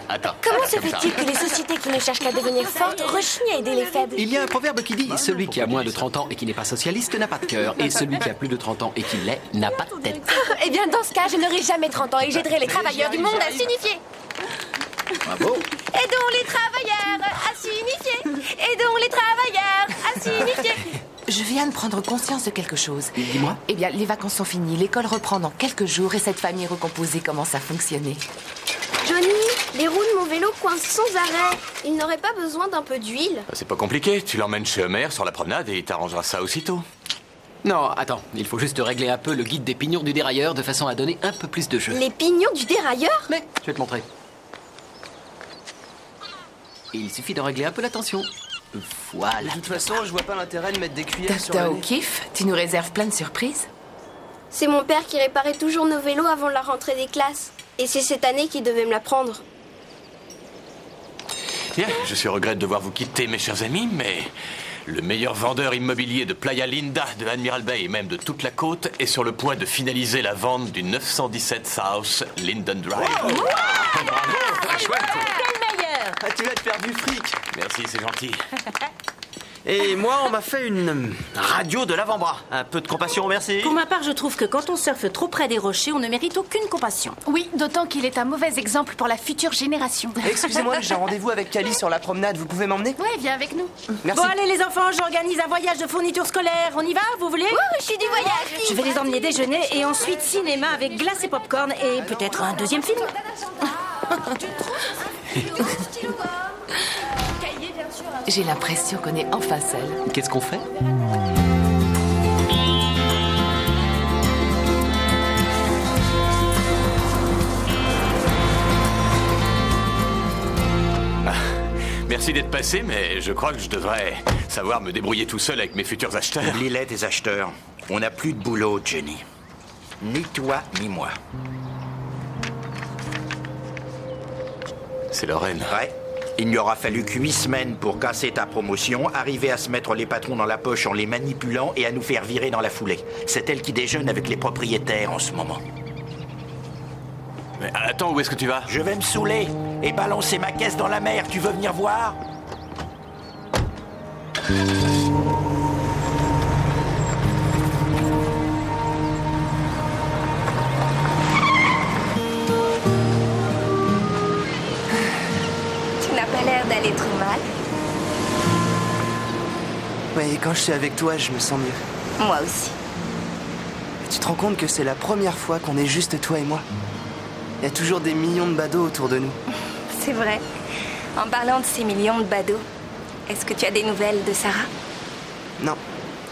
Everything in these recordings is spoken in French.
Attends. Comment se fait-il que les sociétés qui ne cherchent qu'à devenir fortes rechignent à aider les faibles? Il y a un proverbe qui dit « Celui qui a moins de 30 ans et qui n'est pas socialiste n'a pas de cœur. Et celui qui a plus de 30 ans et qui l'est n'a pas de tête. » Eh bien, dans ce cas, je n'aurai jamais 30 ans et j'aiderai les travailleurs du monde à s'unifier. Bravo. Aidons les travailleurs à s'unifier. Aidons les travailleurs à s'unifier. Je viens de prendre conscience de quelque chose. Dis-moi. Eh bien, les vacances sont finies, l'école reprend dans quelques jours et cette famille recomposée commence à fonctionner. Johnny, les roues de mon vélo coincent sans arrêt. Il n'aurait pas besoin d'un peu d'huile? C'est pas compliqué, tu l'emmènes chez Homer sur la promenade et il t'arrangera ça aussitôt. Non, attends. Il faut juste régler un peu le guide des pignons du dérailleur de façon à donner un peu plus de jeu. Les pignons du dérailleur? Mais, je vais te montrer. Il suffit de régler un peu la tension. Voilà. De toute façon, je vois pas l'intérêt de mettre des cuillères sur Tata le au nez. kiff, tu nous réserves plein de surprises. C'est mon père qui réparait toujours nos vélos avant la rentrée des classes. Et c'est cette année qu'il devait me la prendre. Bien, je suis au regret de devoir vous quitter, mes chers amis, mais le meilleur vendeur immobilier de Playa Linda, de Admiral Bay et même de toute la côte est sur le point de finaliser la vente du 917 South Linden Drive. Bravo, chouette. Meilleur. Ah, tu vas te faire du fric. Merci, c'est gentil. Et moi, on m'a fait une radio de l'avant-bras. Un peu de compassion, merci. Pour ma part, je trouve que quand on surfe trop près des rochers, on ne mérite aucune compassion. Oui, d'autant qu'il est un mauvais exemple pour la future génération. Excusez-moi, j'ai un rendez-vous avec Cali sur la promenade. Vous pouvez m'emmener? Ouais, viens avec nous. Merci. Bon, allez les enfants, j'organise un voyage de fourniture scolaire. On y va, vous voulez? Je suis du voyage. Je vais les emmener déjeuner et ensuite cinéma avec glace et popcorn et peut-être un deuxième film. J'ai l'impression qu'on est enfin seul. Qu'est-ce qu'on fait? Merci d'être passé, mais je crois que je devrais savoir me débrouiller tout seul avec mes futurs acheteurs. Oublie-les, tes acheteurs. On n'a plus de boulot, Jenny. Ni toi, ni moi. C'est Lorraine. Ouais. Il n'y aura fallu que 8 semaines pour casser ta promotion, arriver à se mettre les patrons dans la poche en les manipulant et à nous faire virer dans la foulée. C'est elle qui déjeune avec les propriétaires en ce moment. Mais attends, où est-ce que tu vas? Je vais me saouler et balancer ma caisse dans la mer. Tu veux venir voir? Tu n'as pas l'air d'aller trop mal. Ouais, et quand je suis avec toi, je me sens mieux. Moi aussi. Tu te rends compte que c'est la première fois qu'on est juste toi et moi? Il y a toujours des millions de badauds autour de nous. C'est vrai. En parlant de ces millions de badauds, est-ce que tu as des nouvelles de Sarah? Non,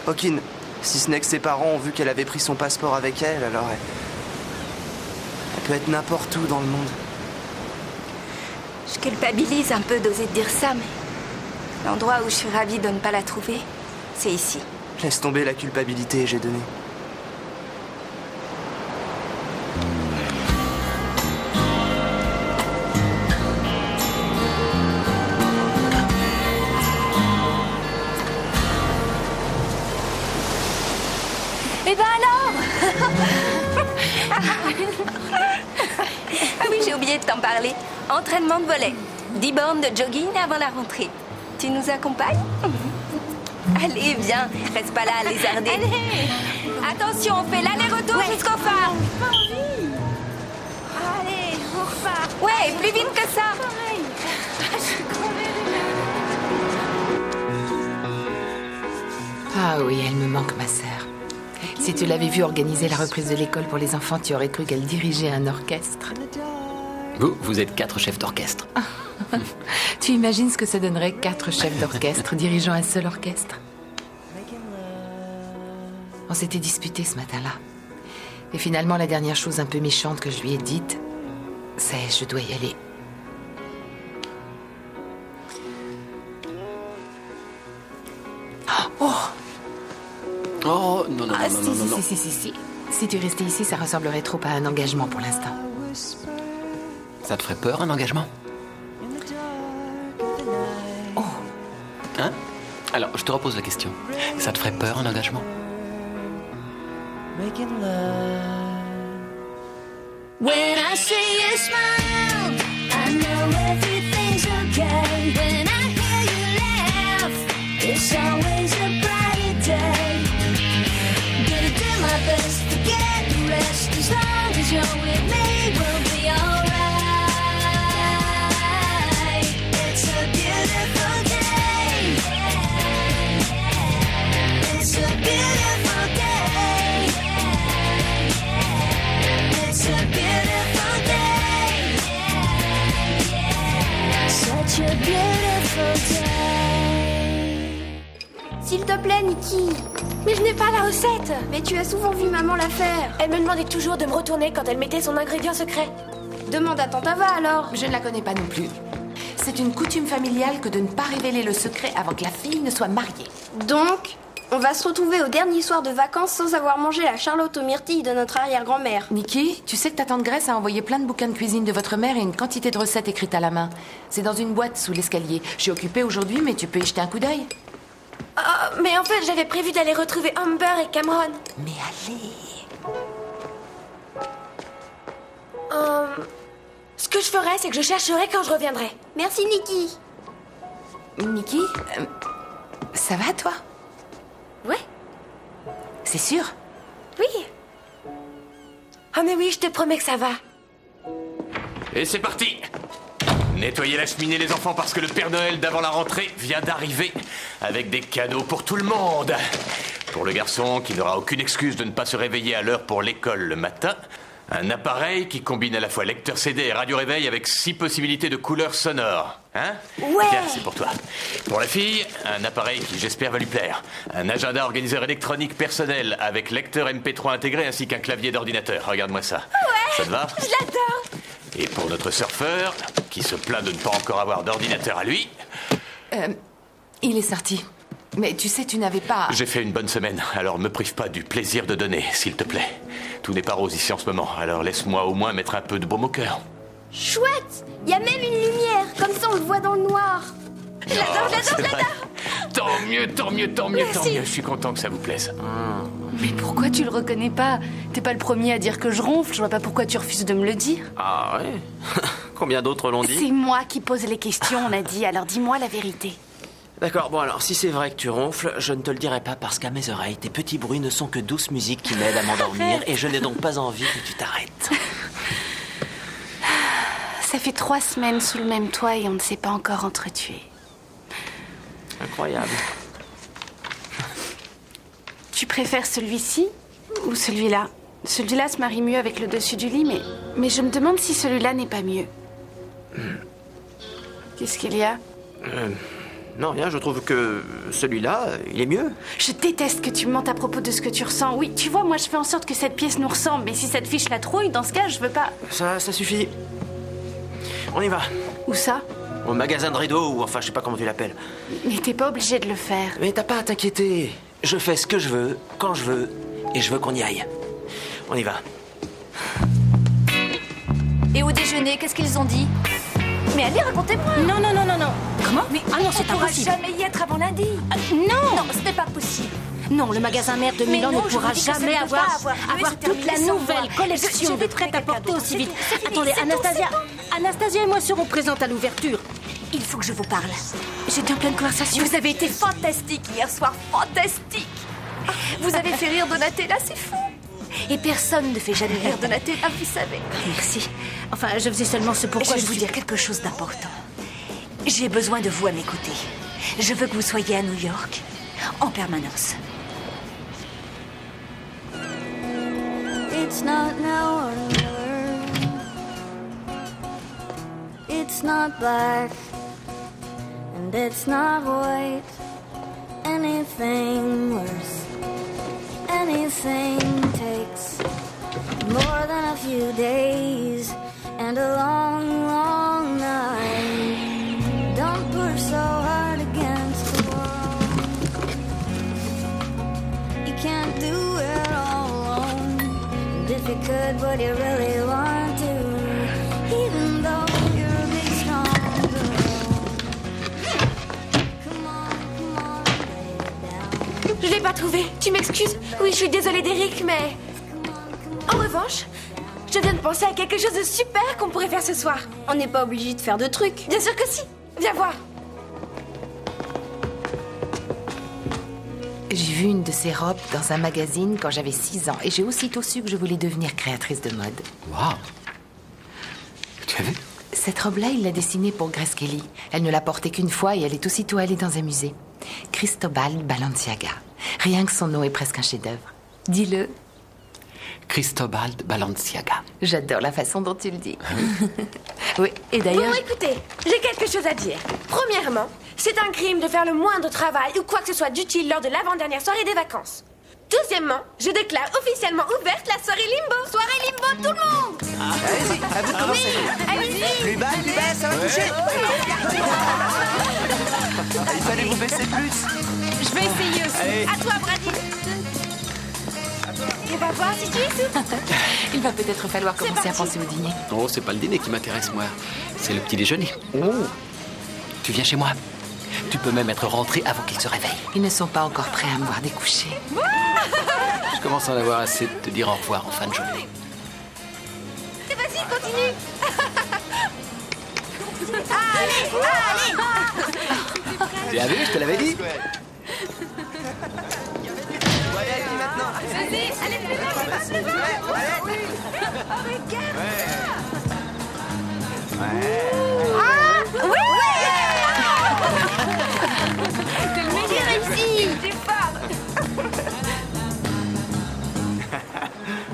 aucune. Si ce n'est que ses parents ont vu qu'elle avait pris son passeport avec elle, alors elle peut être n'importe où dans le monde. Je culpabilise un peu d'oser te dire ça, mais l'endroit où je suis ravie de ne pas la trouver, c'est ici. Laisse tomber la culpabilité, j'ai donné. Eh ben alors Ah oui, j'ai oublié de t'en parler. Entraînement de volley. 10 bornes de jogging avant la rentrée. Tu nous accompagnes? Allez, viens. Reste pas là à lézarder. Allez. Attention, on fait l'aller-retour jusqu'au phare. Allez, on repart. Ouais, plus vite que ça. Ah oui, elle me manque, ma sœur. Si tu l'avais vue organiser la reprise de l'école pour les enfants, tu aurais cru qu'elle dirigeait un orchestre. Vous êtes 4 chefs d'orchestre. Tu imagines ce que ça donnerait 4 chefs d'orchestre dirigeant un seul orchestre? On s'était disputés ce matin-là. Et finalement, la dernière chose un peu méchante que je lui ai dite, c'est « je dois y aller ». Oh, non, non, Ah, non, non, non, non. si. Si tu restais ici, ça ressemblerait trop à un engagement pour l'instant. Ça te ferait peur, un engagement? Oh. Hein? Alors, je te repose la question. Ça te ferait peur, un engagement? When I see you smile, I I know everything's okay. When I hear you laugh, it's always a brighter day. Gonna do my best to get rest. As long as you're with me, we'll be alright. It's a beautiful day. It's a beautiful day. It's a beautiful day. Such a beautiful day. S'il te plaît, Nikki. Mais je n'ai pas la recette. Mais tu as souvent vu maman la faire. Elle me demandait toujours de me retourner quand elle mettait son ingrédient secret. Demande à Tante Ava alors. Je ne la connais pas non plus. C'est une coutume familiale que de ne pas révéler le secret avant que la fille ne soit mariée. Donc, on va se retrouver au dernier soir de vacances sans avoir mangé la charlotte aux myrtilles de notre arrière-grand-mère. Nikki, tu sais que ta tante Grace a envoyé plein de bouquins de cuisine de votre mère et une quantité de recettes écrites à la main. C'est dans une boîte sous l'escalier. Je suis occupée aujourd'hui, mais tu peux y jeter un coup d'œil. Mais en fait, j'avais prévu d'aller retrouver Amber et Cameron. Mais allez. Ce que je ferai, c'est que je chercherai quand je reviendrai. Merci, Nikki. Nikki, ça va, toi? Ouais. C'est sûr? Oui. Ah mais oui, je te promets que ça va. Et c'est parti! Nettoyez la cheminée, les enfants, parce que le Père Noël d'avant la rentrée vient d'arriver avec des cadeaux pour tout le monde. Pour le garçon qui n'aura aucune excuse de ne pas se réveiller à l'heure pour l'école le matin, un appareil qui combine à la fois lecteur CD et radio réveil avec 6 possibilités de couleurs sonores. Hein? Ouais! Tiens, c'est pour toi. Pour la fille, un appareil qui j'espère va lui plaire. Un agenda organiseur électronique personnel avec lecteur MP3 intégré ainsi qu'un clavier d'ordinateur. Regarde-moi ça. Ouais! Ça te va? Je l'adore! Et pour notre surfeur, qui se plaint de ne pas encore avoir d'ordinateur à lui... Il est sorti. Mais tu sais, tu n'avais pas... J'ai fait une bonne semaine, alors me prive pas du plaisir de donner, s'il te plaît. Tout n'est pas rose ici en ce moment, alors laisse-moi au moins mettre un peu de baume au cœur. Chouette! Il y a même une lumière, comme ça on le voit dans le noir. J'adore. Tant mieux. Je suis content que ça vous plaise. Mais pourquoi tu le reconnais pas? T'es pas le premier à dire que je ronfle, je vois pas pourquoi tu refuses de me le dire. Ah ouais? Combien d'autres l'ont dit? C'est moi qui pose les questions, on a dit, alors dis-moi la vérité. D'accord, bon alors, si c'est vrai que tu ronfles, je ne te le dirai pas parce qu'à mes oreilles, tes petits bruits ne sont que douce musique qui m'aide à m'endormir et je n'ai donc pas envie que tu t'arrêtes. Ça fait 3 semaines sous le même toit et on ne s'est pas encore entretués. Incroyable. Tu préfères celui-ci ou celui-là? Celui-là se marie mieux avec le dessus du lit, mais je me demande si celui-là n'est pas mieux. Qu'est-ce qu'il y a? Non, rien, je trouve que celui-là, il est mieux. Je déteste que tu me mentes à propos de ce que tu ressens. Oui, tu vois, moi je fais en sorte que cette pièce nous ressemble, mais si ça te fiche la trouille, dans ce cas, je veux pas... Ça suffit. On y va. Où ça? Au magasin de rideaux, ou enfin, je sais pas comment tu l'appelles. Mais t'es pas obligé de le faire. Mais t'as pas à t'inquiéter. Je fais ce que je veux, quand je veux, et je veux qu'on y aille. On y va. Et au déjeuner, qu'est-ce qu'ils ont dit? Mais allez, racontez-moi. Non. Comment? Mais Ah non, c'est on pourra impossible. jamais y être avant lundi. Non, ce n'est pas possible. Non, le magasin mère de Milan non, ne je pourra vous dis que ça jamais ne peut pas avoir lieu, c'est toute la terminé sans nouvelle moi. collection Je vais de prêt à trouver porter quelqu'un aussi d'autre. vite. C'est fini, Attendez, c'est tout, Anastasia et moi serons présentes à l'ouverture. Il faut que je vous parle. J'étais en pleine conversation. Vous avez été fantastique hier soir, fantastique. Vous avez fait rire Donatella, c'est fou. Et personne ne fait jamais rire Donatella, vous savez. Merci. Enfin, je faisais seulement ce pourquoi je vais vous dire quelque chose d'important. J'ai besoin de vous à mes côtés. Je veux que vous soyez à New York, en permanence. It's not now or never. It's not black and it's not white. Anything worse, anything takes more than a few days and a long, long night. Don't push so hard against the wall. You can't do it all alone. And if you could, would you really want to? Even though you're a big strong girl. Come on, lay it down. Je l'ai pas trouvé. Tu m'excuses? Oui, je suis désolée d'Eric, mais... En revanche, Je viens de penser à quelque chose de super qu'on pourrait faire ce soir. On n'est pas obligé de faire de trucs. Bien sûr que si. Viens voir. J'ai vu une de ces robes dans un magazine quand j'avais 6 ans et j'ai aussitôt su que je voulais devenir créatrice de mode. Waouh! Tu as vu? Cette robe-là, il l'a dessinée pour Grace Kelly. Elle ne l'a portée qu'une fois et elle est aussitôt allée dans un musée. Cristobal Balenciaga. Rien que son nom est presque un chef-d'œuvre. Dis-le. Cristobal Balenciaga. J'adore la façon dont tu le dis. Oui, et d'ailleurs... Bon, écoutez, j'ai quelque chose à dire. Premièrement, c'est un crime de faire le moindre travail ou quoi que ce soit d'utile lors de l'avant-dernière soirée des vacances. Deuxièmement, je déclare officiellement ouverte la soirée Limbo. Soirée Limbo, tout le monde! Allez-y, à vous de commencer. Oui, allez-y! Plus bas, ça va toucher. Il fallait vous baisser plus. Je vais essayer aussi. Allez. À toi, Brady. On va voir si tu es souple. Il va peut-être falloir commencer à penser au dîner. Oh, c'est pas le dîner qui m'intéresse, moi. C'est le petit déjeuner. Oh! Tu viens chez moi. Tu peux même être rentré avant qu'il se réveille. Ils ne sont pas encore prêts à me voir découcher. Je commence à en avoir assez de te dire au revoir en fin de journée. Et vas-y, continue. Allez! Tu as vu, je te l'avais dit. Vas-y, allez plus loin, Oh, regarde Ah, oui! C'est le meilleur réussi! T'es fort!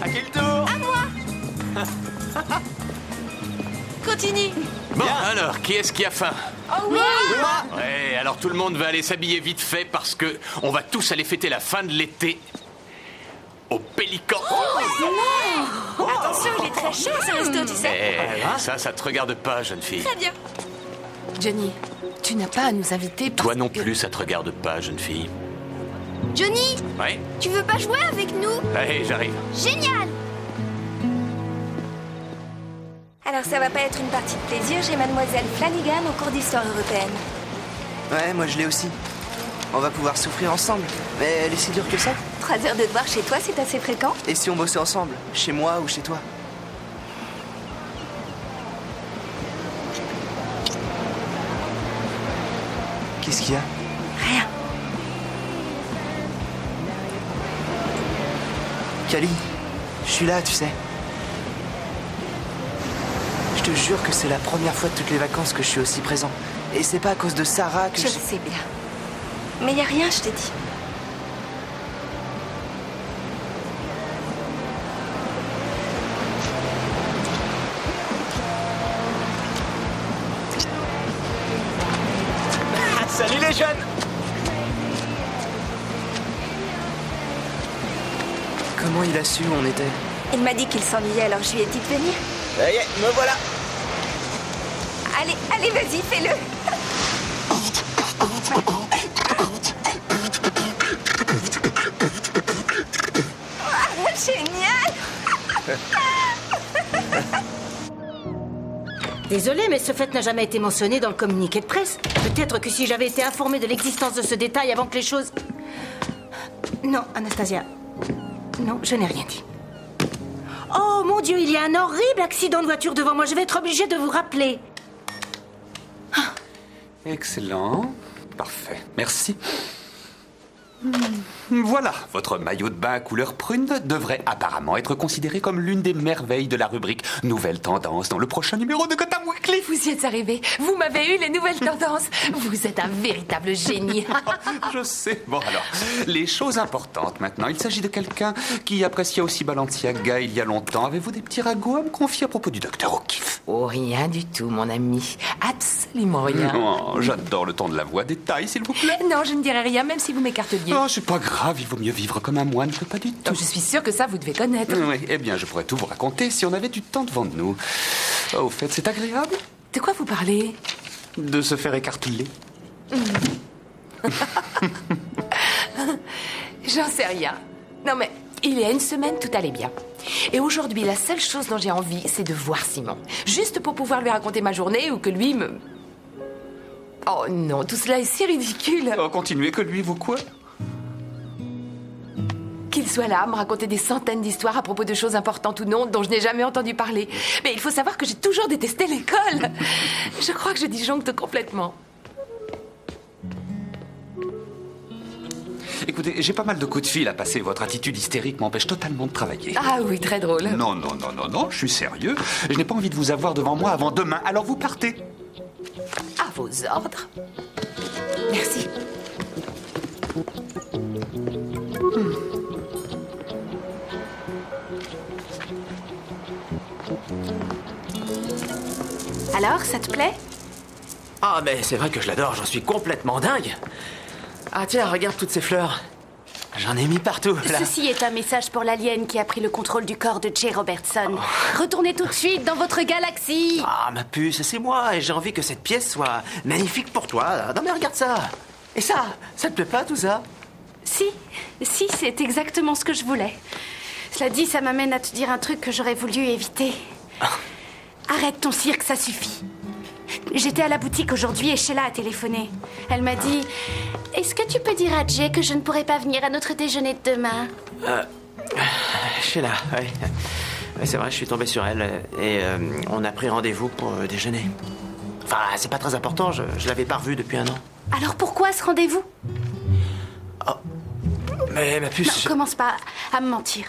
À quel tour? À moi! Continue! Bon, alors, qui est-ce qui a faim? Oh oui! Ouais, alors tout le monde va aller s'habiller vite fait parce que on va tous aller fêter la fin de l'été au Pélican. Attention, il est très cher ce resto, tu sais. Ça te regarde pas, jeune fille. Très bien. Johnny, tu n'as pas à nous inviter parce Toi non que- plus, ça te regarde pas, jeune fille. Johnny, Ouais? tu veux pas jouer avec nous? Allez, j'arrive. Génial! Alors ça va pas être une partie de plaisir, j'ai mademoiselle Flanagan au cours d'histoire européenne. Ouais, moi je l'ai aussi. On va pouvoir souffrir ensemble. Mais elle est si dure que ça? 3 heures de devoir chez toi, c'est assez fréquent? Et si on bossait ensemble? Chez moi ou chez toi? Qu'est-ce qu'il y a? Rien. Cali, je suis là, tu sais. Je te jure que c'est la première fois de toutes les vacances que je suis aussi présent. Et c'est pas à cause de Sarah que Je le sais bien. Mais y a rien, je t'ai dit. Salut les jeunes! Comment il a su où on était? Il m'a dit qu'il s'ennuyait, alors je lui ai dit de venir. Ça y est, me voilà! Allez, vas-y, fais-le. Ah, génial! Désolée, mais ce fait n'a jamais été mentionné dans le communiqué de presse. Peut-être que si j'avais été informée de l'existence de ce détail avant que les choses... Non, Anastasia. Non, je n'ai rien dit. Oh, mon Dieu, il y a un horrible accident de voiture devant moi. Je vais être obligée de vous rappeler. Excellent. Parfait. Merci. Voilà, votre maillot de bain couleur prune devrait apparemment être considéré comme l'une des merveilles de la rubrique Nouvelles tendances dans le prochain numéro de Gotham Weekly. Vous y êtes arrivé. Vous m'avez eu les nouvelles tendances. Vous êtes un véritable génie. Je sais. Bon alors, les choses importantes maintenant. Il s'agit de quelqu'un qui appréciait aussi Balenciaga il y a longtemps. Avez-vous des petits ragots à me confier à propos du docteur O'Keefe? Oh, rien du tout, mon ami. Absolument rien. Oh, j'adore le ton de la voix. Détail, s'il vous plaît. Non, je ne dirai rien, même si vous m'écarteliez. Oh, c'est pas grave, il vaut mieux vivre comme un moine que pas du tout. Je suis sûre que ça, vous devez connaître. Oui, eh bien, je pourrais tout vous raconter si on avait du temps devant nous. Oh, au fait, c'est agréable De quoi vous parlez? de se faire écarteler. J'en sais rien. Non, mais il y a une semaine, tout allait bien. Et aujourd'hui, la seule chose dont j'ai envie, c'est de voir Simon. Juste pour pouvoir lui raconter ma journée ou que lui me... Oh non, tout cela est si ridicule. Oh, continuez, que lui, vous quoi? Qu'il soit là, à me raconter des centaines d'histoires à propos de choses importantes ou non, dont je n'ai jamais entendu parler. Mais il faut savoir que j'ai toujours détesté l'école. Je crois que je disjoncte complètement. Écoutez, j'ai pas mal de coups de fil à passer. Votre attitude hystérique m'empêche totalement de travailler. Ah oui, très drôle. Non, je suis sérieux. Je n'ai pas envie de vous avoir devant moi avant demain, alors vous partez. À vos ordres. Merci. Alors, ça te plaît? Ah, mais c'est vrai que je l'adore, j'en suis complètement dingue. Ah tiens, regarde toutes ces fleurs. J'en ai mis partout, là. Ceci est un message pour l'alien qui a pris le contrôle du corps de Jay Robertson. Retournez tout de suite dans votre galaxie. Ah, ma puce, c'est moi, et j'ai envie que cette pièce soit magnifique pour toi. Non mais regarde ça. Et ça te plaît pas tout ça? Si, c'est exactement ce que je voulais. Cela dit, ça m'amène à te dire un truc que j'aurais voulu éviter. Arrête ton cirque, ça suffit. J'étais à la boutique aujourd'hui et Sheila a téléphoné. Elle m'a dit « Est-ce que tu peux dire à Jay que je ne pourrai pas venir à notre déjeuner de demain ?» Sheila, oui. Ouais, c'est vrai, je suis tombé sur elle et on a pris rendez-vous pour déjeuner. Enfin, c'est pas très important, je l'avais pas revue depuis un an. Alors pourquoi ce rendez-vous? Oh. Mais ma puce... Non, commence pas à me mentir.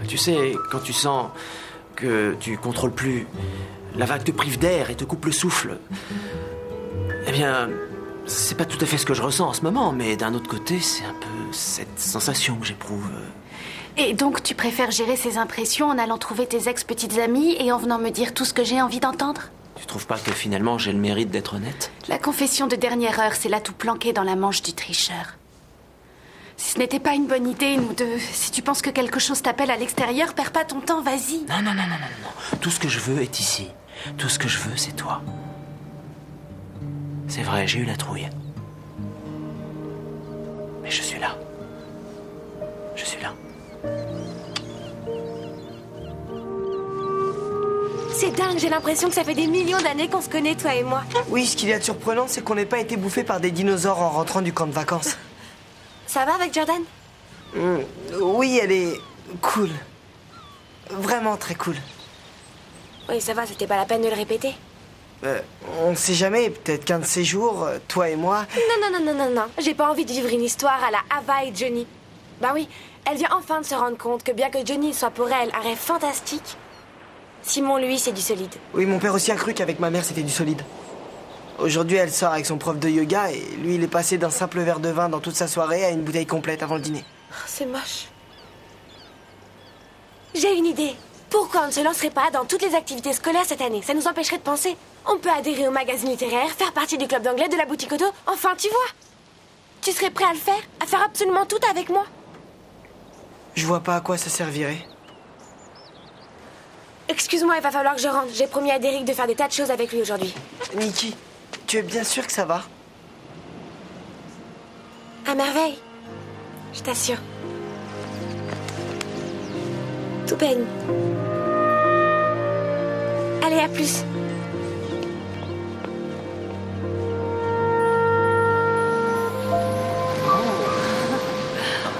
Tu sais, quand tu sens que tu contrôles plus, la vague te prive d'air et te coupe le souffle. Eh bien, c'est pas tout à fait ce que je ressens en ce moment, mais d'un autre côté, c'est un peu cette sensation que j'éprouve. Et donc tu préfères gérer ces impressions en allant trouver tes ex-petites amies et en venant me dire tout ce que j'ai envie d'entendre? Tu trouves pas que finalement j'ai le mérite d'être honnête? La confession de dernière heure, c'est l'atout planqué dans la manche du tricheur. Si ce n'était pas une bonne idée, nous deux, si tu penses que quelque chose t'appelle à l'extérieur, perds pas ton temps, vas-y. Non. Tout ce que je veux est ici. Tout ce que je veux, c'est toi. C'est vrai, j'ai eu la trouille. Mais je suis là. Je suis là. C'est dingue, j'ai l'impression que ça fait des millions d'années qu'on se connaît, toi et moi. Oui, ce qu'il y a de surprenant, c'est qu'on n'ait pas été bouffé par des dinosaures en rentrant du camp de vacances. Ça va avec Jordan? Oui, elle est cool. Vraiment très cool. Oui, ça va, c'était pas la peine de le répéter. On sait jamais, peut-être qu'un de ces jours, toi et moi... Non. J'ai pas envie de vivre une histoire à la Ava et Johnny. Bah oui, elle vient enfin de se rendre compte que bien que Johnny soit pour elle un rêve fantastique, Simon, lui, c'est du solide. Oui, mon père aussi a cru qu'avec ma mère, c'était du solide. Aujourd'hui, elle sort avec son prof de yoga et lui, il est passé d'un simple verre de vin dans toute sa soirée à une bouteille complète avant le dîner. C'est moche. J'ai une idée. Pourquoi on ne se lancerait pas dans toutes les activités scolaires cette année? Ça nous empêcherait de penser. On peut adhérer au magazine littéraire, faire partie du club d'anglais, de la boutique auto. Enfin, tu vois. Tu serais prêt à le faire? À faire absolument tout avec moi? Je vois pas à quoi ça servirait. Excuse-moi, il va falloir que je rentre. J'ai promis à Derek de faire des tas de choses avec lui aujourd'hui. Nikki, tu es bien sûre que ça va? À merveille. Je t'assure. Tout baigne. Allez, à plus.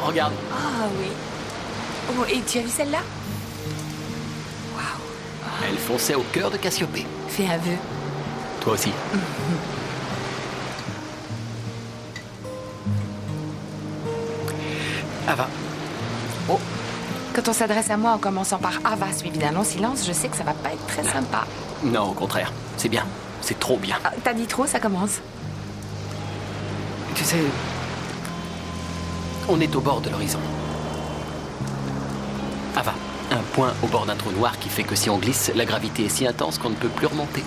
Regarde. Ah oui. Oh, et tu as vu celle-là? Elle fonçait au cœur de Cassiopée. Fais un vœu. Toi aussi. Ava. Oh. Quand on s'adresse à moi en commençant par Ava suivi d'un long silence, je sais que ça va pas être très sympa. Non, au contraire. C'est bien. C'est trop bien. Ah, t'as dit trop, ça commence. Tu sais, on est au bord de l'horizon. Ava, un point au bord d'un trou noir qui fait que si on glisse, la gravité est si intense qu'on ne peut plus remonter.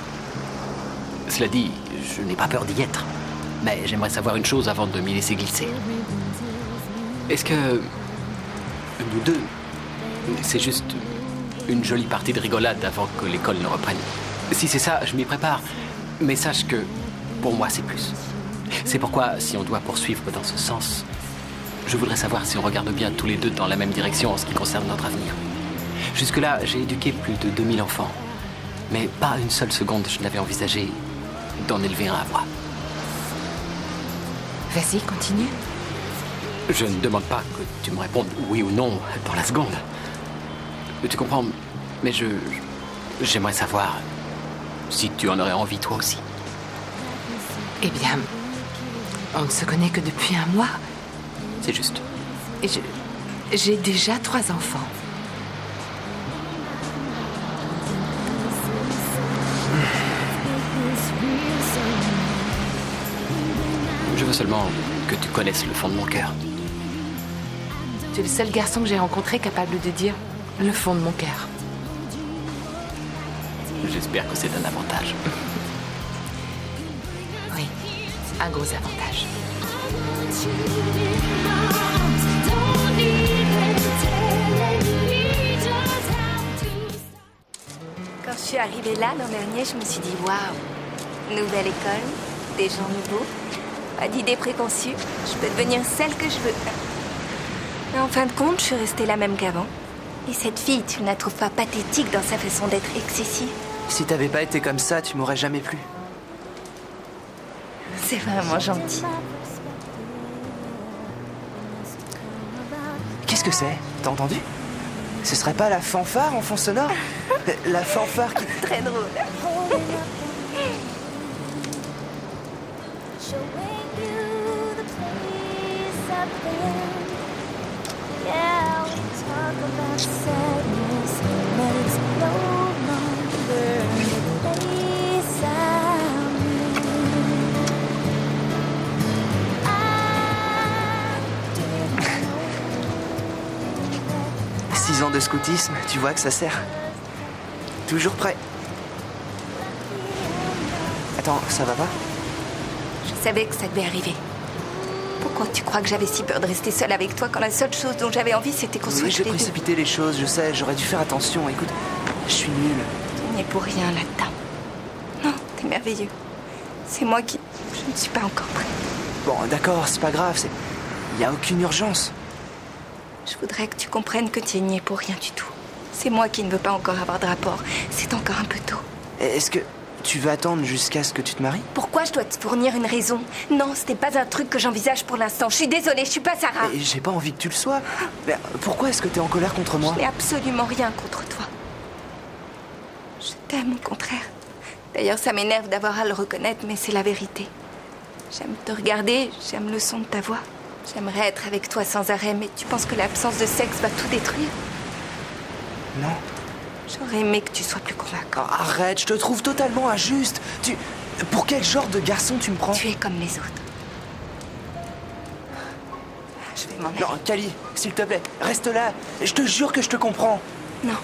Cela dit, je n'ai pas peur d'y être. Mais j'aimerais savoir une chose avant de m'y laisser glisser. Est-ce que nous deux, c'est juste une jolie partie de rigolade avant que l'école ne reprenne? Si c'est ça, je m'y prépare. Mais sache que, pour moi, c'est plus. C'est pourquoi, si on doit poursuivre dans ce sens, je voudrais savoir si on regarde bien tous les deux dans la même direction en ce qui concerne notre avenir. Jusque-là, j'ai éduqué plus de 2000 enfants. Mais pas une seule seconde je n'avais envisagé d'en élever un à moi. Vas-y, continue. Je ne demande pas que tu me répondes oui ou non dans la seconde. Tu comprends? Mais j'aimerais savoir si tu en aurais envie toi aussi. Eh bien, on ne se connaît que depuis un mois. C'est juste. Et j'ai déjà 3 enfants. Je veux seulement que tu connaisses le fond de mon cœur. Tu es le seul garçon que j'ai rencontré capable de dire le fond de mon cœur. J'espère que c'est un avantage. Oui, un gros avantage. Quand je suis arrivée là l'an dernier, je me suis dit waouh, nouvelle école, des gens nouveaux, pas d'idées préconçues, je peux devenir celle que je veux. Mais en fin de compte, je suis restée la même qu'avant. Et cette fille, tu ne la trouves pas pathétique dans sa façon d'être excessive? Si t'avais pas été comme ça, tu m'aurais jamais plu. C'est vraiment gentil. Qu'est-ce que c'est? T'as entendu? Ce serait pas la fanfare en fond sonore? La fanfare qui... Très drôle. Ans de scoutisme, tu vois que ça sert. Toujours prêt. Attends, ça va pas? Je savais que ça devait arriver. Pourquoi tu crois que j'avais si peur de rester seule avec toi quand la seule chose dont j'avais envie c'était qu'on soit tous J'ai les deux? précipité les choses, je sais, j'aurais dû faire attention. Écoute, je suis nulle. Tu n'es pour rien là-dedans. Non, t'es merveilleux. C'est moi qui... Je ne suis pas encore prête. Bon, d'accord, c'est pas grave, c'est... Il y a aucune urgence. Je voudrais que tu comprennes que tu n'y es pour rien du tout. C'est moi qui ne veux pas encore avoir de rapport. C'est encore un peu tôt. Est-ce que tu veux attendre jusqu'à ce que tu te maries? Pourquoi je dois te fournir une raison? Non, ce n'est pas un truc que j'envisage pour l'instant. Je suis désolée, je suis pas Sarah. Et j'ai pas envie que tu le sois. Mais pourquoi est-ce que t'es en colère contre moi? Je n'ai absolument rien contre toi. Je t'aime au contraire. D'ailleurs, ça m'énerve d'avoir à le reconnaître, mais c'est la vérité. J'aime te regarder, j'aime le son de ta voix. J'aimerais être avec toi sans arrêt, mais tu penses que l'absence de sexe va tout détruire? Non. J'aurais aimé que tu sois plus convaincant. Oh, arrête, je te trouve totalement injuste. Pour quel genre de garçon tu me prends? Tu es comme les autres. Je vais m'en aller. Non, Cali, s'il te plaît, reste là. Je te jure que je te comprends. Non,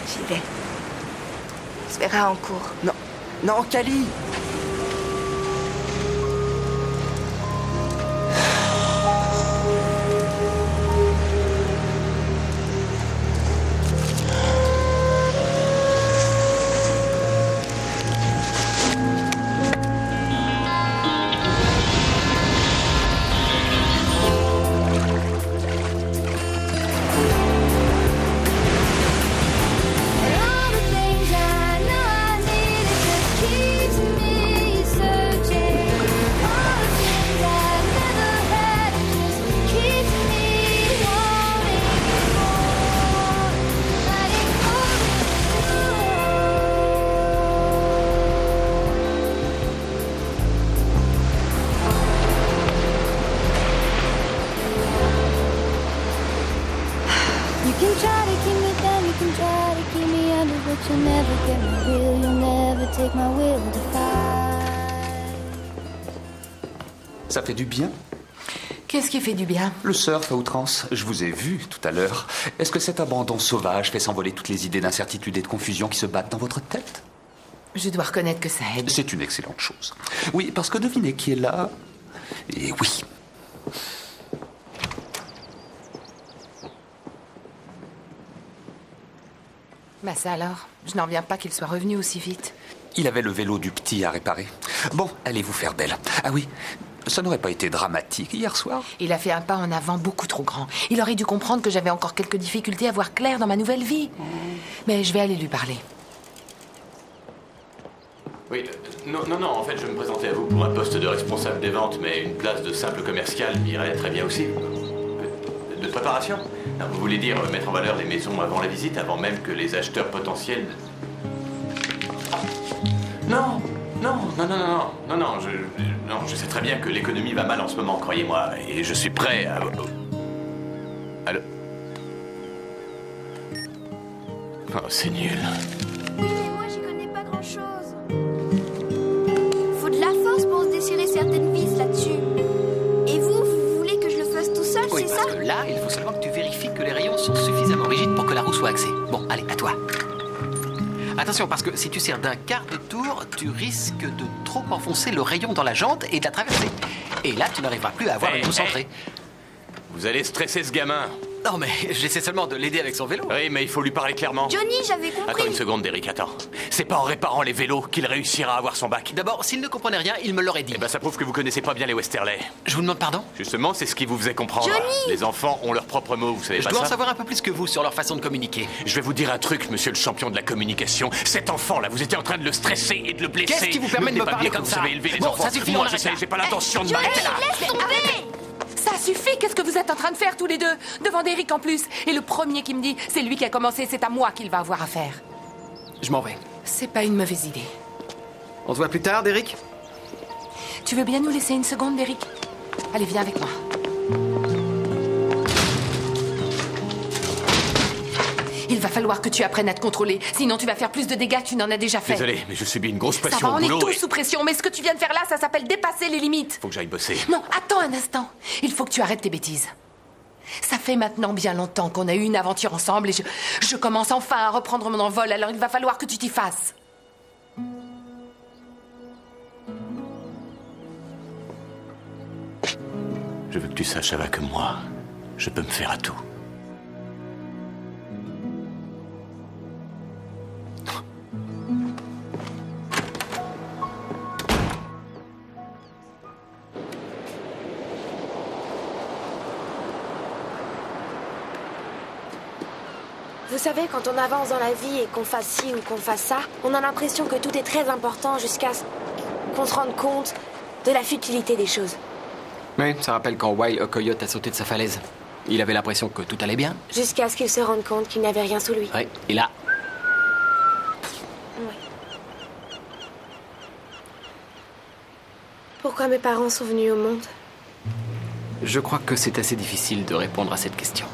j'y vais. On se verra en cours. Non, non, Cali. You'll never get my will, you'll never take my will to fight. Ça fait du bien? Qu'est-ce qui fait du bien? Le surf à outrance. Je vous ai vu tout à l'heure. Est-ce que cet abandon sauvage fait s'envoler toutes les idées d'incertitude et de confusion qui se battent dans votre tête? Je dois reconnaître que ça aide. C'est une excellente chose. Oui, parce que devinez qui est là? Et oui. Bah ça alors, je n'en reviens pas qu'il soit revenu aussi vite. Il avait le vélo du petit à réparer. Bon, allez vous faire belle. Ah oui, ça n'aurait pas été dramatique hier soir? Il a fait un pas en avant beaucoup trop grand. Il aurait dû comprendre que j'avais encore quelques difficultés à voir clair dans ma nouvelle vie. Mais je vais aller lui parler. Oui, non, en fait, je me présentais à vous pour un poste de responsable des ventes, mais une place de simple commercial m'irait très bien aussi. De préparation? Non, vous voulez dire mettre en valeur les maisons avant la visite, avant même que les acheteurs potentiels... Non, je sais très bien que l'économie va mal en ce moment, croyez-moi, et je suis prêt à... Allô? Oh, c'est nul. Oui, mais moi j'y connais pas grand-chose. Faut de la force pour se déchirer certaines vis là-dessus. Et vous voulez que je le fasse tout seul, Oui, c'est parce ça? que là, il faut seulement que tu vérifies que les rayons sont suffisamment rigides pour que la roue soit axée. Bon, allez, à toi. Attention, parce que si tu sers d'un quart de tour, tu risques de trop enfoncer le rayon dans la jante et de la traverser. Et là, tu n'arriveras plus à avoir le coup centré. Vous allez stresser ce gamin. Non, mais j'essaie seulement de l'aider avec son vélo. Oui, mais il faut lui parler clairement. Johnny, j'avais compris. Attends une seconde, Derek, attends. C'est pas en réparant les vélos qu'il réussira à avoir son bac. D'abord, s'il ne comprenait rien, il me l'aurait dit. Eh ben, ça prouve que vous connaissez pas bien les Westerley. Je vous demande pardon? Justement, c'est ce qui vous faisait comprendre. Johnny! Les enfants ont leurs propres mots, vous savez Je pas dois en ça? savoir un peu plus que vous sur leur façon de communiquer. Je vais vous dire un truc, monsieur le champion de la communication. Cet enfant-là, vous étiez en train de le stresser et de le blesser. Qu'est-ce qui vous permet de me Notez pas parler bien comme que ça? Vous savez élever les Bon, enfants. ça suffit, Moi, on je arrête sais, là. j'ai pas l'intention de Johnny, m'arrêter là. laisse tomber. Ça suffit, qu'est-ce que vous êtes en train de faire tous les deux? Devant Derek en plus. Et le premier qui me dit, c'est lui qui a commencé, c'est à moi qu'il va avoir affaire. Je m'en vais. C'est pas une mauvaise idée. On se voit plus tard, Derek? Tu veux bien nous laisser une seconde, Derek? Allez, viens avec moi. Il va falloir que tu apprennes à te contrôler, sinon tu vas faire plus de dégâts que tu n'en as déjà fait. Désolé, mais je subis une grosse Ça pression va, au on est boulot. tous et- sous pression, mais ce que tu viens de faire là, ça s'appelle dépasser les limites. Faut que j'aille bosser. Non, attends un instant. Il faut que tu arrêtes tes bêtises. Ça fait maintenant bien longtemps qu'on a eu une aventure ensemble et je commence enfin à reprendre mon envol, alors il va falloir que tu t'y fasses. Je veux que tu saches, Ava, que moi, je peux me faire à tout. Vous savez, quand on avance dans la vie et qu'on fasse ci ou qu'on fasse ça, on a l'impression que tout est très important jusqu'à ce qu'on se rende compte de la futilité des choses. Oui, ça rappelle quand Wild Coyote a sauté de sa falaise. Il avait l'impression que tout allait bien. Jusqu'à ce qu'il se rende compte qu'il n'avait rien sous lui. Oui, et là, Pourquoi mes parents sont venus au monde? je crois que c'est assez difficile de répondre à cette question.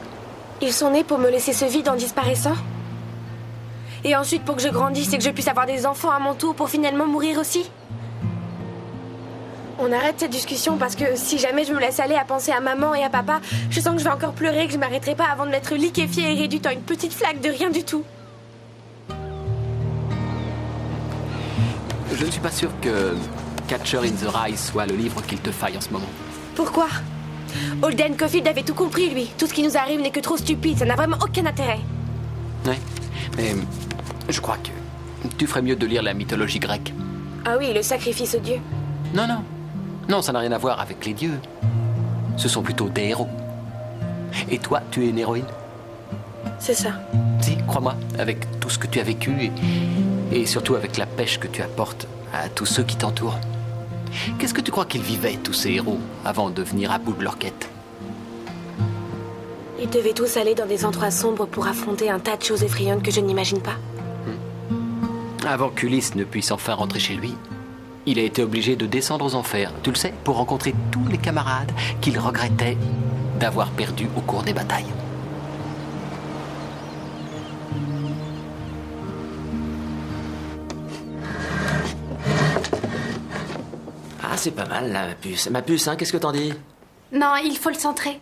Ils sont nés pour me laisser ce vide en disparaissant? Et ensuite pour que je grandisse et que je puisse avoir des enfants à mon tour pour finalement mourir aussi? On arrête cette discussion parce que si jamais je me laisse aller à penser à maman et à papa, je sens que je vais encore pleurer et que je m'arrêterai pas avant de m'être liquéfiée et réduite en une petite flaque de rien du tout. Je ne suis pas sûr que Catcher in the Rye soit le livre qu'il te faille en ce moment. Pourquoi? Holden Caulfield avait tout compris, lui. Tout ce qui nous arrive n'est que trop stupide, ça n'a vraiment aucun intérêt. Oui, mais je crois que tu ferais mieux de lire la mythologie grecque. Ah oui, le sacrifice aux dieux. Non, non. Non, ça n'a rien à voir avec les dieux. Ce sont plutôt des héros. Et toi, tu es une héroïne? C'est ça. Si, crois-moi, avec tout ce que tu as vécu et surtout avec la pêche que tu apportes à tous ceux qui t'entourent. Qu'est-ce que tu crois qu'ils vivaient, tous ces héros, avant de venir à bout de leur quête? Ils devaient tous aller dans des endroits sombres pour affronter un tas de choses effrayantes que je n'imagine pas. Avant qu'Ulysse ne puisse enfin rentrer chez lui, il a été obligé de descendre aux enfers, tu le sais, pour rencontrer tous les camarades qu'il regrettait d'avoir perdus au cours des batailles. Ah, c'est pas mal, là, ma puce. Ma puce, hein, qu'est-ce que t'en dis? Non, il faut le centrer.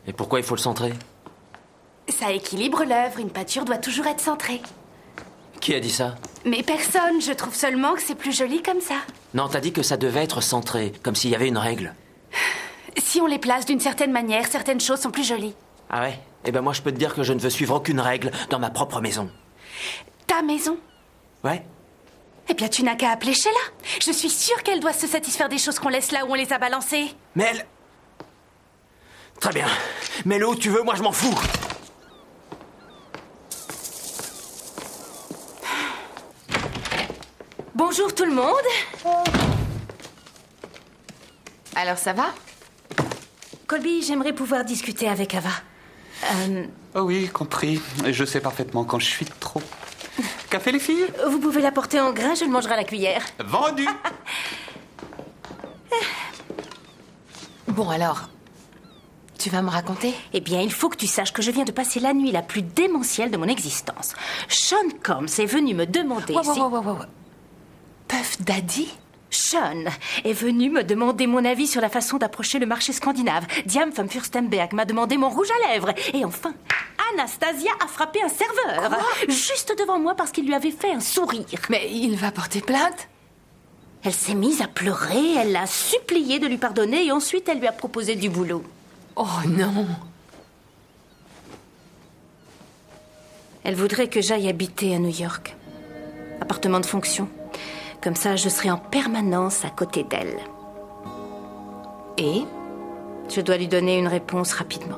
Et pourquoi il faut le centrer? Ça équilibre l'œuvre, une peinture doit toujours être centrée. Qui a dit ça? Mais personne, je trouve seulement que c'est plus joli comme ça. Non, t'as dit que ça devait être centré, comme s'il y avait une règle. Si on les place d'une certaine manière, certaines choses sont plus jolies. Ah ouais? Eh ben moi, je peux te dire que je ne veux suivre aucune règle dans ma propre maison. Ta maison? Ouais? Eh bien, tu n'as qu'à appeler Sheila. Je suis sûre qu'elle doit se satisfaire des choses qu'on laisse là où on les a balancées. Mais elle... Très bien. Mets-le où tu veux, moi je m'en fous. Bonjour tout le monde. Alors ça va? Colby, j'aimerais pouvoir discuter avec Ava. Oh oui, compris. Je sais parfaitement quand je suis trop. Café, les filles? Vous pouvez l'apporter en grain, je le mangerai à la cuillère. Vendu. Bon alors, tu vas me raconter? Eh bien, il faut que tu saches que je viens de passer la nuit la plus démentielle de mon existence. Sean Combs est venu me demander Puff Daddy? Sean est venu me demander mon avis sur la façon d'approcher le marché scandinave. Diam von Furstenberg m'a demandé mon rouge à lèvres. Et enfin, Anastasia a frappé un serveur. Juste devant moi parce qu'il lui avait fait un sourire. Mais il va porter plainte? Elle s'est mise à pleurer, elle l'a supplié de lui pardonner et ensuite elle lui a proposé du boulot. Oh non! Elle voudrait que j'aille habiter à New York. Appartement de fonction. Comme ça, je serai en permanence à côté d'elle. Et? Je dois lui donner une réponse rapidement.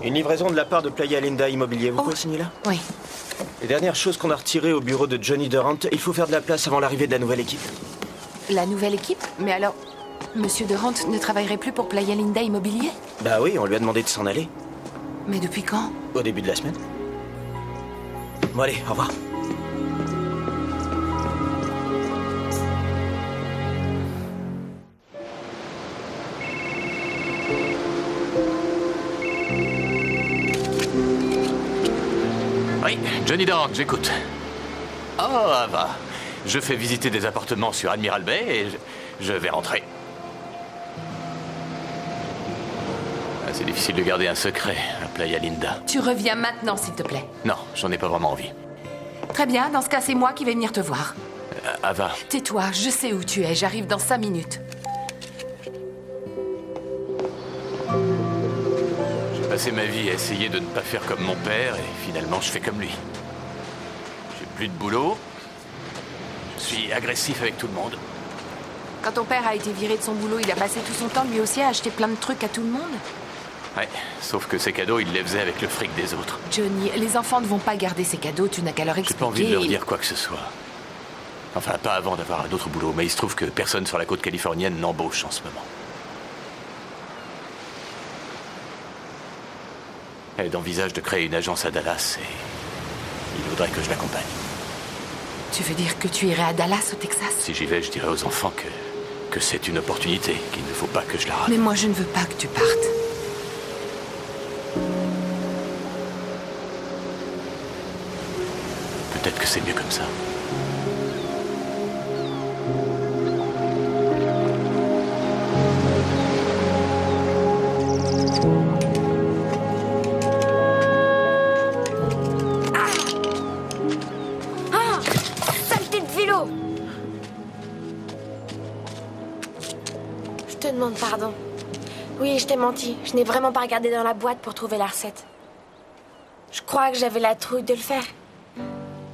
Une livraison de la part de Playa Linda Immobilier. Vous pouvez signer là? Oui. Les dernières choses qu'on a retirées au bureau de Johnny Durant, il faut faire de la place avant l'arrivée de la nouvelle équipe. La nouvelle équipe? Mais alors, Monsieur Durant ne travaillerait plus pour Playa Linda Immobilier? Bah oui, on lui a demandé de s'en aller. Mais depuis quand? Au début de la semaine. Bon allez, au revoir. Oui, Johnny Durant, j'écoute. Oh, Ava. Je fais visiter des appartements sur Admiral Bay et je vais rentrer. C'est difficile de garder un secret à Playa Linda. Tu reviens maintenant, s'il te plaît. Non, j'en ai pas vraiment envie. Très bien, dans ce cas, c'est moi qui vais venir te voir. Ava. Tais-toi, je sais où tu es, j'arrive dans 5 minutes. J'ai passé ma vie à essayer de ne pas faire comme mon père et finalement je fais comme lui. J'ai plus de boulot. Je suis agressif avec tout le monde. Quand ton père a été viré de son boulot, il a passé tout son temps lui aussi à acheter plein de trucs à tout le monde? Ouais, sauf que ces cadeaux, il les faisait avec le fric des autres. Johnny, les enfants ne vont pas garder ces cadeaux, tu n'as qu'à leur expliquer. J'ai pas envie de leur dire quoi que ce soit. Enfin, pas avant d'avoir un autre boulot, mais il se trouve que personne sur la côte californienne n'embauche en ce moment. Elle envisage de créer une agence à Dallas et il voudrait que je l'accompagne. Tu veux dire que tu irais à Dallas, au Texas? Si j'y vais, je dirai aux enfants que c'est une opportunité, qu'il ne faut pas que je la rate. Mais moi, je ne veux pas que tu partes. Peut-être que c'est mieux comme ça. Saleté de vélo! Je te demande pardon. Oui, je t'ai menti. Je n'ai vraiment pas regardé dans la boîte pour trouver la recette. Je crois que j'avais la trouille de le faire.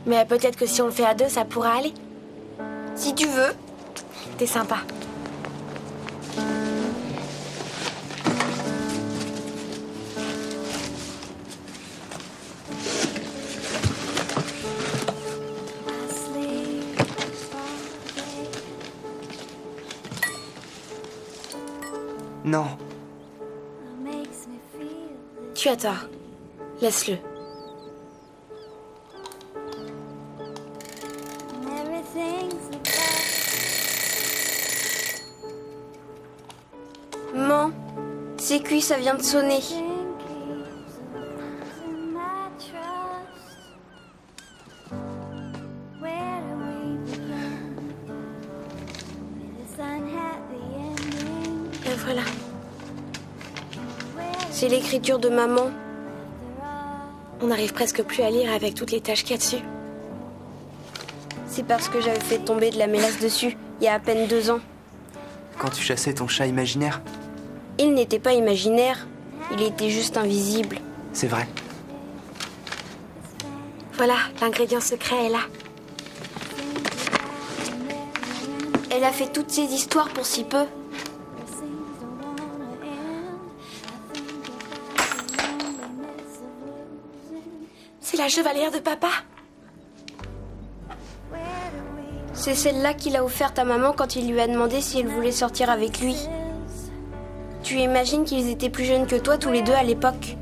Mais peut-être que si on le fait à deux, ça pourra aller. Si tu veux. T'es sympa. Non. Tu as tort. Laisse-le. Maman, c'est cuit, ça vient de sonner. Et voilà. C'est l'écriture de maman. On n'arrive presque plus à lire avec toutes les taches qu'il y a dessus. C'est parce que j'avais fait tomber de la mélasse dessus, il y a à peine 2 ans. Quand tu chassais ton chat imaginaire? Il n'était pas imaginaire, il était juste invisible. C'est vrai. Voilà, l'ingrédient secret est là. Elle a fait toutes ces histoires pour si peu. C'est la chevalière de papa. C'est celle-là qu'il a offerte à maman quand il lui a demandé si elle voulait sortir avec lui. Tu imagines qu'ils étaient plus jeunes que toi tous les deux à l'époque.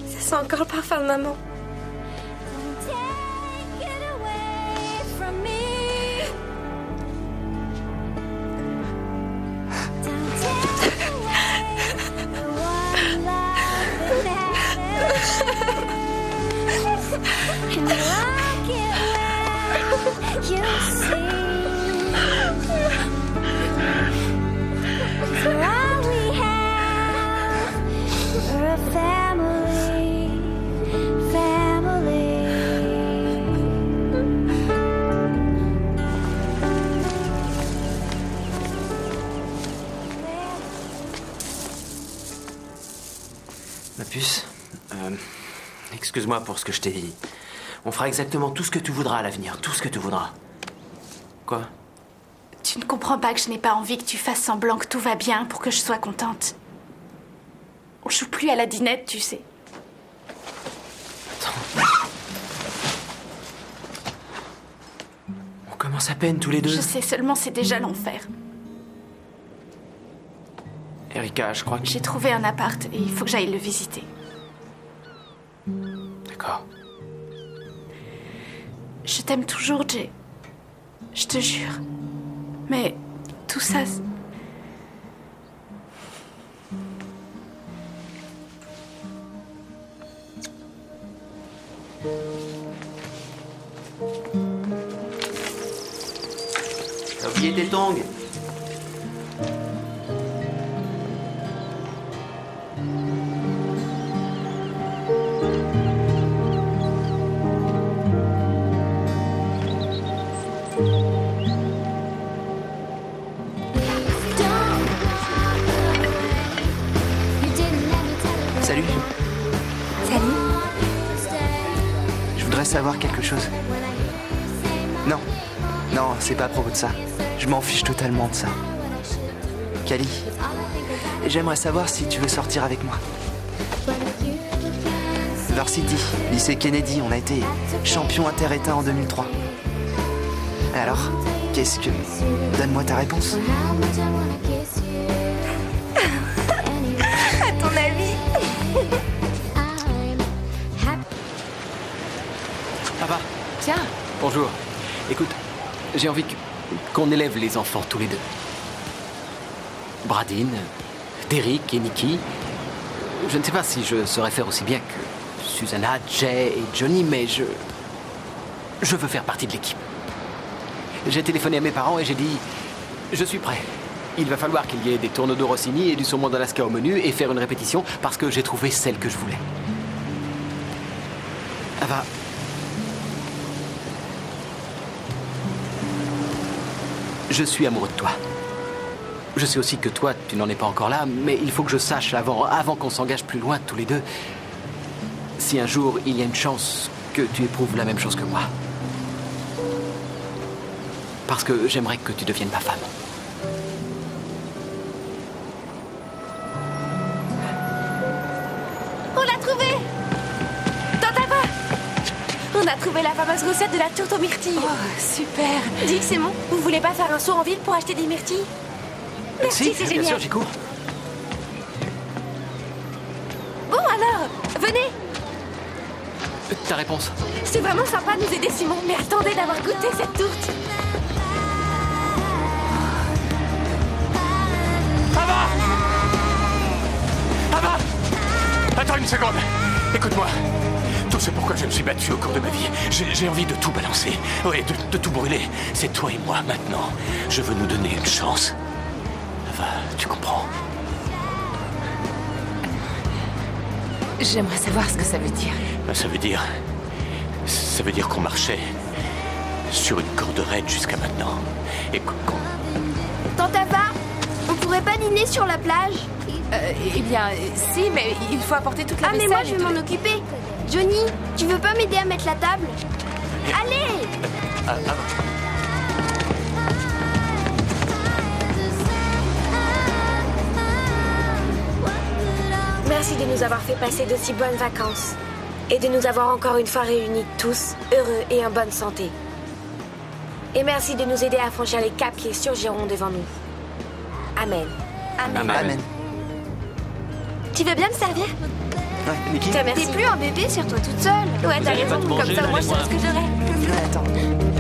Ça sent encore le parfum de maman. Ma puce, excuse-moi pour ce que je t'ai dit. On fera exactement tout ce que tu voudras à l'avenir, tout ce que tu voudras. Quoi? Tu ne comprends pas que je n'ai pas envie que tu fasses semblant que tout va bien pour que je sois contente. On joue plus à la dinette, tu sais. Attends. On commence à peine tous les deux. Je sais, seulement c'est déjà l'enfer. Erika, je crois que... J'ai trouvé un appart et il faut que j'aille le visiter. D'accord. Je t'aime toujours, Jay. Je te jure. Mais tout ça... T'as oublié tes tongs? Salut. Salut. Je voudrais savoir quelque chose. Non. Non, c'est pas à propos de ça. Je m'en fiche totalement de ça. Cali, j'aimerais savoir si tu veux sortir avec moi. Varsity, lycée Kennedy, on a été champion inter-état en 2003. Alors, qu'est-ce que... Donne-moi ta réponse. À ton avis? Papa. Tiens. Bonjour. Écoute, j'ai envie qu'on élève les enfants tous les deux. Bradine, Derek et Nikki. Je ne sais pas si je saurais faire aussi bien que Susanna, Jay et Johnny, mais je veux faire partie de l'équipe. J'ai téléphoné à mes parents et j'ai dit « Je suis prêt. Il va falloir qu'il y ait des tourneaux de Rossini et du saumon d'Alaska au menu et faire une répétition parce que j'ai trouvé celle que je voulais. » Ava, je suis amoureux de toi. Je sais aussi que toi, tu n'en es pas encore là, mais il faut que je sache avant qu'on s'engage plus loin tous les deux, si un jour il y a une chance que tu éprouves la même chose que moi. Parce que j'aimerais que tu deviennes ma femme. On l'a trouvé! Tante Ava! On a trouvé la fameuse recette de la tourte aux myrtilles. Oh, super! Dick, c'est bon. Vous voulez pas faire un saut en ville pour acheter des myrtilles? Merci, c'est génial. Bien sûr, j'y cours. Bon alors, venez! Ta réponse? C'est vraiment sympa de nous aider, Simon. Mais attendez d'avoir goûté cette tourte. Ava! Ava! Attends une seconde. Écoute-moi. Tout ce pourquoi je me suis battu au cours de ma vie. J'ai envie de tout balancer. Oui, de tout brûler. C'est toi et moi maintenant. Je veux nous donner une chance. Ava, tu comprends? J'aimerais savoir ce que ça veut dire. Ça veut dire qu'on marchait sur une corde raide jusqu'à maintenant. Et qu'on... Tante Ava, on pourrait pas dîner sur la plage? Eh bien, si, mais il faut apporter toute la vaisselle. Ah, mais moi, je et vais tout. m'en occuper. Johnny, tu veux pas m'aider à mettre la table? Allez! Merci de nous avoir fait passer d'aussi bonnes vacances et de nous avoir encore une fois réunis tous, heureux et en bonne santé. Et merci de nous aider à franchir les caps qui surgiront devant nous. Amen. Amen. Tu veux bien me servir? Ouais, Mickey? Merci. T'es plus un bébé, sur toi toute seule. Ouais, t'as allez pas raison. te Comme manger, ça, là, moi, je les sais ce que j'aurais. Attends.